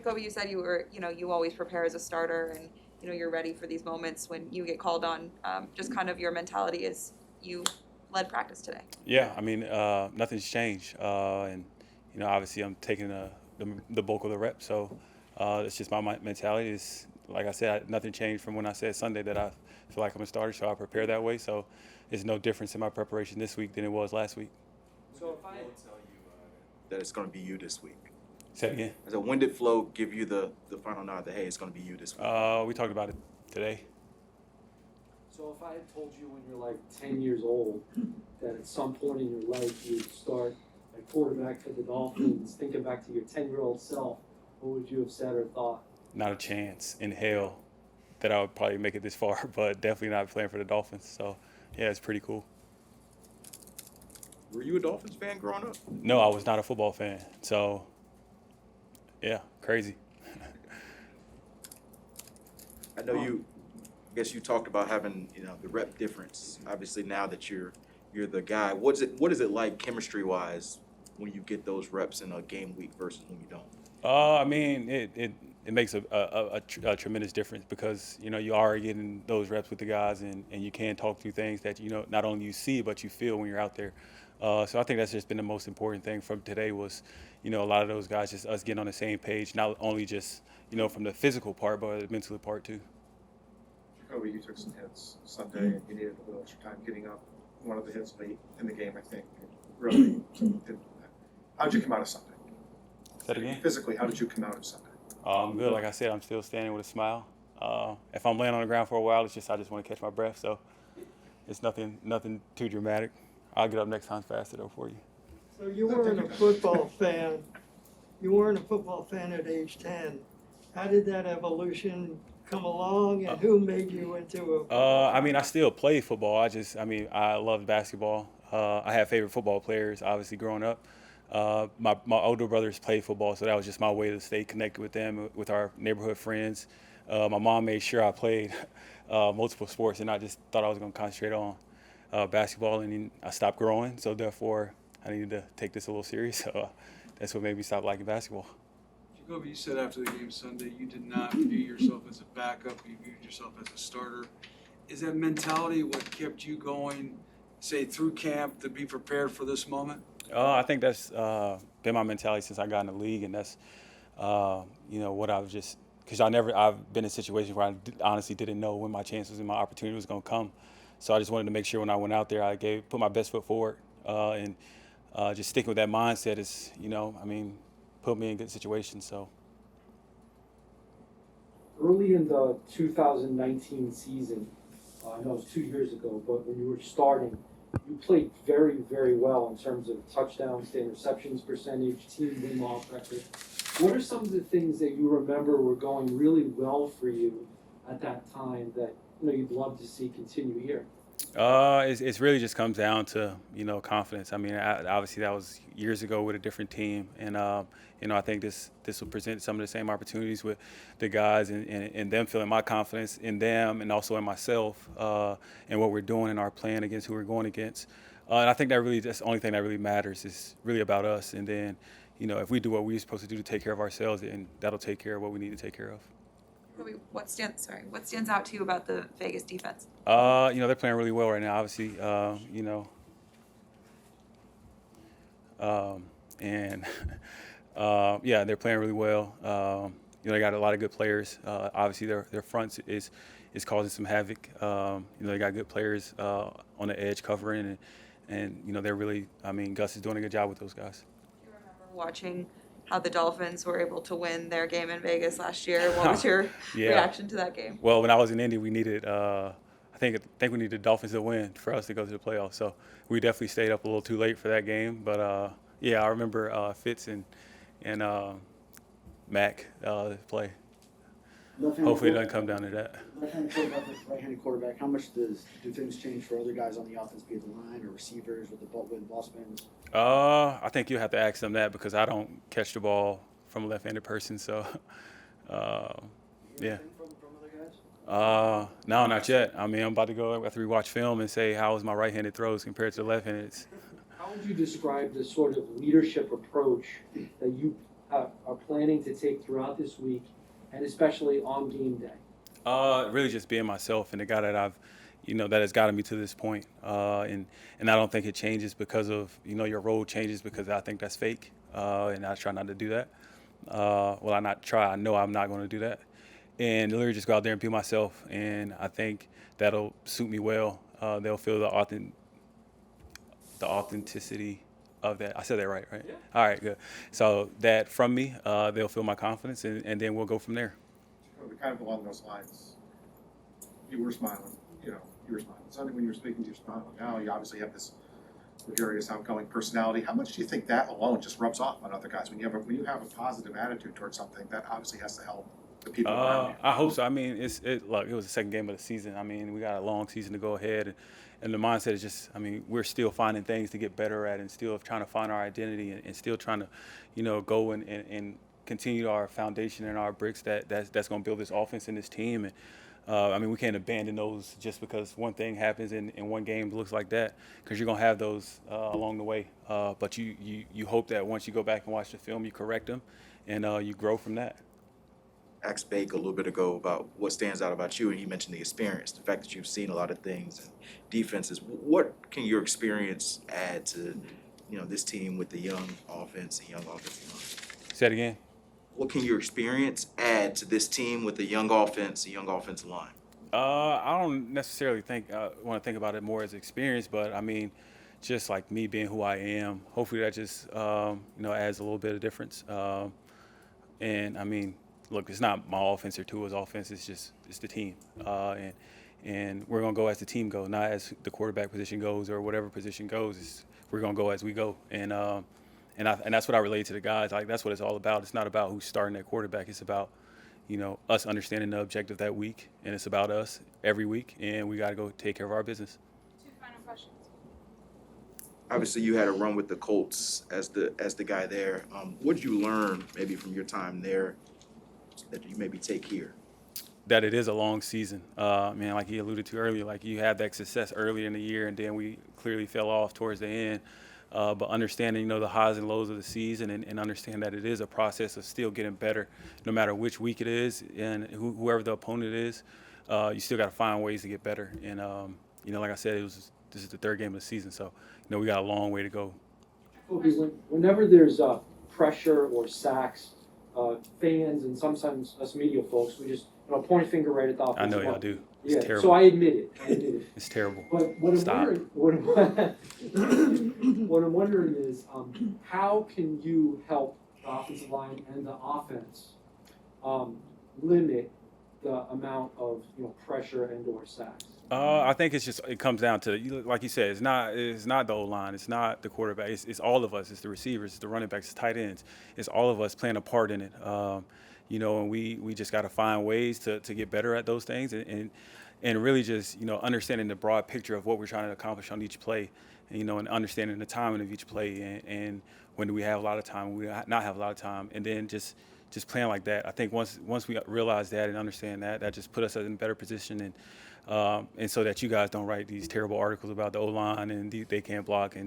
Jacoby, you said you always prepare as a starter, and you're ready for these moments when you get called on. Just kind of your mentality as you led practice today. Yeah, I mean, nothing's changed, and obviously I'm taking the bulk of the reps, so it's just my mentality. Is like I said, nothing changed from when I said Sunday that I feel like I'm a starter, so I prepare that way. So it's no difference in my preparation this week than it was last week. So if I tell you that it's going to be you this week, Say it again. so when did Flo give you the final nod that hey, it's going to be you this week? We talked about it today. So if I had told you when you're like 10 years old that at some point in your life you'd start at quarterback for the Dolphins, thinking back to your 10-year-old self, what would you have said or thought? Not a chance in hell that I would probably make it this far, but definitely not playing for the Dolphins. So yeah, it's pretty cool. Were you a Dolphins fan growing up? No, I was not a football fan. So yeah, crazy. I know I guess you talked about having the rep difference. Obviously, now that you're the guy, what is it like chemistry wise when you get those reps in a game week versus when you don't? I mean, it makes a tremendous difference because you are getting those reps with the guys, and you can talk through things that not only you see but you feel when you're out there. So I think that's just been the most important thing from today was a lot of those guys, just us getting on the same page, not only just from the physical part but the mental part too. Jacoby, you took some hits Sunday and you needed a little extra time getting up. One of the hits late in the game, I think. Really, how'd you come out of Sunday? Say that again? Physically, how did you come out of Sunday? I'm good. Like I said, I'm still standing with a smile. If I'm laying on the ground for a while, I just want to catch my breath. So it's nothing too dramatic. I'll get up next time faster though for you. So you weren't a football fan. You weren't a football fan at age 10. How did that evolution come along, and who made you into a? I mean, I still play football. I loved basketball. I had favorite football players, obviously, growing up. My older brothers played football, so that was just my way to stay connected with them, with our neighborhood friends. My mom made sure I played multiple sports, and I just thought I was going to concentrate on basketball, and then I stopped growing, so therefore I needed to take this a little serious. So that's what made me stop liking basketball. Jacoby, you said after the game Sunday you did not view yourself as a backup, you viewed yourself as a starter. Is that mentality what kept you going, say, through camp to be prepared for this moment? I think that's been my mentality since I got in the league, and that's what I've just because I've been in situations where I honestly didn't know when my chances and my opportunity was going to come. So I just wanted to make sure when I went out there I put my best foot forward, and just sticking with that mindset is put me in good situations. So Early in the 2019 season, I know it was 2 years ago, but when you were starting, you played very, very well in terms of touchdowns to interceptions percentage, team win-loss record. What are some of the things that you remember were going really well for you at that time that you'd love to see continue here? It's really just comes down to confidence. I mean, obviously that was years ago with a different team, and I think this will present some of the same opportunities with the guys and them feeling my confidence in them and also in myself and what we're doing in our plan against who we're going against. And I think that's the only thing that really matters is really about us. And then if we do what we're supposed to do to take care of ourselves, then that'll take care of what we need to take care of. What stands out to you about the Vegas defense? They're playing really well right now, obviously. And yeah, they're playing really well. They got a lot of good players. Obviously, their front is causing some havoc. They got good players on the edge covering, and they're really. I mean, Gus is doing a good job with those guys. Do you remember watching how the Dolphins were able to win their game in Vegas last year? What was your reaction to that game? Well, when I was in Indy, we needed. I think we needed the Dolphins to win for us to go to the playoffs. So we definitely stayed up a little too late for that game. But yeah, I remember Fitz and Mac play. Hopefully, it doesn't come down to that. Left-handed quarterback versus right-handed quarterback. How much do things change for other guys on the offense, be it the line or receivers with the ball spins? I think you have to ask them that because I don't catch the ball from a left-handed person. So, yeah. From other guys? No, not yet. I mean, I'm about to go after we watch film and say how was my right-handed throws compared to the left-handed. How would you describe the sort of leadership approach that you are planning to take throughout this week, and especially on game day? Really just being myself and the guy that that has gotten me to this point. And I don't think it changes because of, your role changes because I think that's fake. And I try not to do that. Well, I not try. I know I'm not going to do that. And literally just go out there and be myself. And I think that'll suit me well. They'll feel the authenticity of that. I said that right? Yeah. All right, good. So that from me, they'll feel my confidence, and then we'll go from there. Kind of along those lines, you were smiling, you were smiling. Sunday when you were speaking, you were smiling. Now you obviously have this gregarious, outgoing personality. How much do you think that alone just rubs off on other guys? When you have a positive attitude towards something, that obviously has to help the people around you. I hope so. I mean, look, it was the second game of the season. I mean, we got a long season to go ahead, and the mindset is just, I mean, we're still finding things to get better at, and still trying to find our identity, and still trying to, go and continue our foundation and our bricks that's going to build this offense and this team. And I mean, we can't abandon those just because one thing happens in one game looks like that, because you're going to have those along the way. But you hope that once you go back and watch the film, you correct them, and you grow from that. Asked Bake a little bit ago about what stands out about you, and he mentioned the experience, the fact that you've seen a lot of things and defenses. What can your experience add to, this team with the young offense and young offensive line? Say it again. What can your experience add to this team with the young offense and young offensive line? I don't necessarily want to think about it more as experience, but I mean, just like me being who I am, hopefully that just adds a little bit of difference. And I mean, look, it's not my offense or Tua's offense. It's the team, and we're gonna go as the team goes, not as the quarterback position goes or whatever position goes. We're gonna go as we go, and that's what I relate to the guys. Like, that's what it's all about. It's not about who's starting at quarterback. It's about, us understanding the objective that week, and it's about us every week, and we got to go take care of our business. 2 final questions. Obviously, you had a run with the Colts as the guy there. What did you learn maybe from your time there that you maybe take here? That it is a long season. Man, like he alluded to earlier, like you had that success earlier in the year, and then we clearly fell off towards the end. But understanding, the highs and lows of the season, and understand that it is a process of still getting better, no matter which week it is, and whoever the opponent is, you still got to find ways to get better. And like I said, this is the 3rd game of the season, so we got a long way to go. Whenever there's pressure or sacks, fans and sometimes us media folks, we just point finger right at the offensive I know y'all line. do. It's Yeah, terrible. so I admit it. It's terrible. But what Stop. I'm wondering is, how can you help the offensive line and the offense limit the amount of pressure and or sacks? I think it comes down to, like you said, it's not the O-line, it's not the quarterback, it's all of us, it's the receivers, it's the running backs, it's tight ends, it's all of us playing a part in it. And we just got to find ways to get better at those things, and really just understanding the broad picture of what we're trying to accomplish on each play, and understanding the timing of each play, and when do we have a lot of time, when we not have a lot of time, and then just playing like that. I think once we realize that and understand that just put us in a better position, and so that you guys don't write these terrible articles about the O-line and they can't block, and